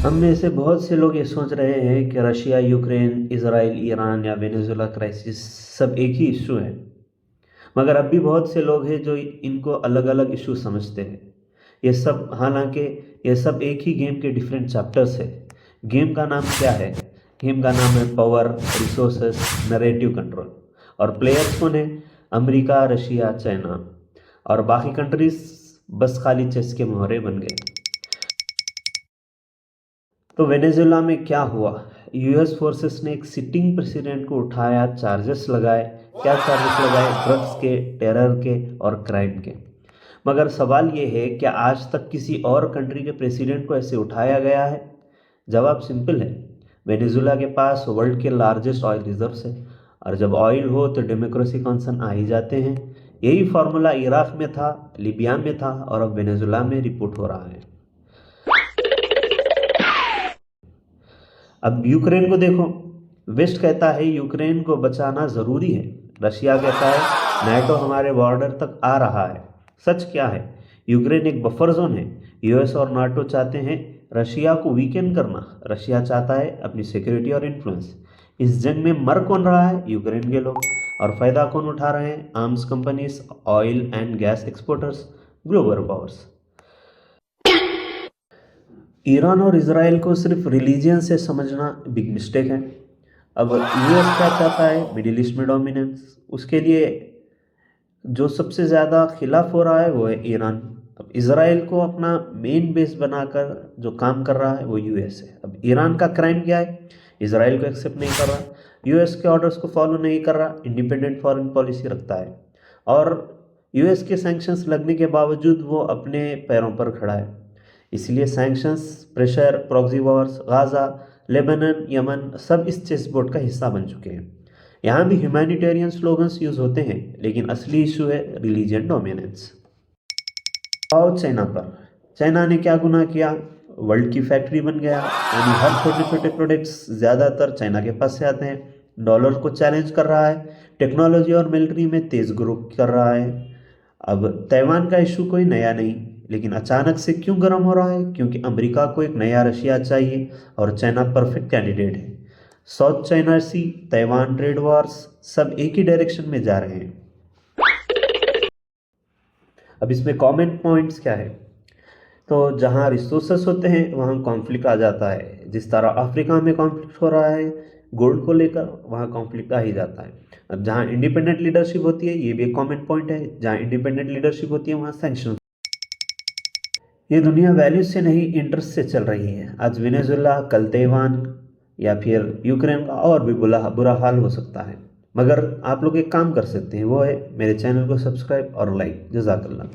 हम में से बहुत से लोग ये सोच रहे हैं कि रशिया, यूक्रेन, इसराइल, ईरान या वेनेजुला क्राइसिस सब एक ही इशू है। मगर अब भी बहुत से लोग हैं जो इनको अलग अलग इशू समझते हैं। ये सब हालांकि ये सब एक ही गेम के डिफरेंट चैप्टर्स है। गेम का नाम क्या है? गेम का नाम है पावर, रिसोर्सेस, नरेटिव कंट्रोल। और प्लेयर्स कौन है? अमेरिका, रशिया, चाइना और बाकी कंट्रीज बस खाली चेस के मोहरे बन गए। तो वेनेजुला में क्या हुआ? यूएस फोर्सेस ने एक सिटिंग प्रेसिडेंट को उठाया, चार्जेस लगाए। क्या चार्जेस लगाए? ड्रग्स के, टेरर के और क्राइम के। मगर सवाल ये है, क्या आज तक किसी और कंट्री के प्रेसिडेंट को ऐसे उठाया गया है? जवाब सिंपल है। वेनेजुला के पास वर्ल्ड के लार्जेस्ट ऑयल रिजर्व्स है, और जब ऑयल हो तो डेमोक्रेसी कंसर्न आ ही जाते हैं। यही फॉर्मूला इराक में था, लिबिया में था और अब वेनेजुला में रिपोर्ट हो रहा है। अब यूक्रेन को देखो। वेस्ट कहता है यूक्रेन को बचाना जरूरी है। रशिया कहता है नाटो हमारे बॉर्डर तक आ रहा है। सच क्या है? यूक्रेन एक बफर जोन है। यूएस और नाटो चाहते हैं रशिया को वीकेंड करना। रशिया चाहता है अपनी सिक्योरिटी और इन्फ्लुएंस। इस जंग में मर कौन रहा है? यूक्रेन के लोग। और फायदा कौन उठा रहे हैं? Arms companies, oil and gas exporters, global powers. Iran और इसराइल को सिर्फ रिलीजियन से समझना बिग मिस्टेक है। अब यूएस क्या चाहता है? मिडिल ईस्ट में डोमिनेंस। उसके लिए जो सबसे ज़्यादा खिलाफ हो रहा है वो है ईरान। अब इसराइल को अपना मेन बेस बनाकर जो काम कर रहा है वो यूएस है। अब ईरान का क्राइम क्या है? इसराइल को एक्सेप्ट नहीं कर रहा, यूएस के ऑर्डर्स को फॉलो नहीं कर रहा, इंडिपेंडेंट फॉरेन पॉलिसी रखता है। और यूएस के सैंक्शंस लगने के बावजूद वो अपने पैरों पर खड़ा है। इसलिए sanctions, pressure, proxy Wars, Gaza, Lebanon, Yemen सब इस चेस बोर्ड का हिस्सा बन चुके हैं। यहाँ भी ह्यूमैनिटेरियन स्लोगन्स यूज होते हैं, लेकिन असली इशू है रिलीजियन डोमिनेंस। आओ चाइना पर। चाइना ने क्या गुनाह किया? वर्ल्ड की फैक्ट्री बन गया, यानी हर छोटे छोटे प्रोडक्ट्स ज़्यादातर चाइना के पास से आते हैं। डॉलर को चैलेंज कर रहा है, टेक्नोलॉजी और मिलिट्री में तेज ग्रो कर रहा है। अब ताइवान का इशू कोई नया नहीं, लेकिन अचानक से क्यों गर्म हो रहा है? क्योंकि अमेरिका को एक नया रशिया चाहिए और चाइना परफेक्ट कैंडिडेट है। साउथ चाइना सी, ताइवान ट्रेड वॉर्स सब एक ही डायरेक्शन में जा रहे हैं। अब इसमें कमेंट पॉइंट्स क्या है? तो जहाँ रिसोर्सेस होते हैं वहाँ कॉन्फ्लिक्ट आ जाता है। जिस तरह अफ्रीका में कॉन्फ्लिक्ट हो रहा है गोल्ड को लेकर, वहाँ कॉन्फ्लिक्ट आ ही जाता है। अब जहाँ इंडिपेंडेंट लीडरशिप होती है, ये भी एक कमेंट पॉइंट है, जहाँ इंडिपेंडेंट लीडरशिप होती है वहाँ सैंक्शन। ये दुनिया वैल्यूज से नहीं, इंटरेस्ट से चल रही है। आज वेनेजुला, कल ताइवान या फिर यूक्रेन का और भी बुरा बुरा हाल हो सकता है। मगर आप लोग एक काम कर सकते हैं, वो है मेरे चैनल को सब्सक्राइब और लाइक। जज़ाकल्लाह।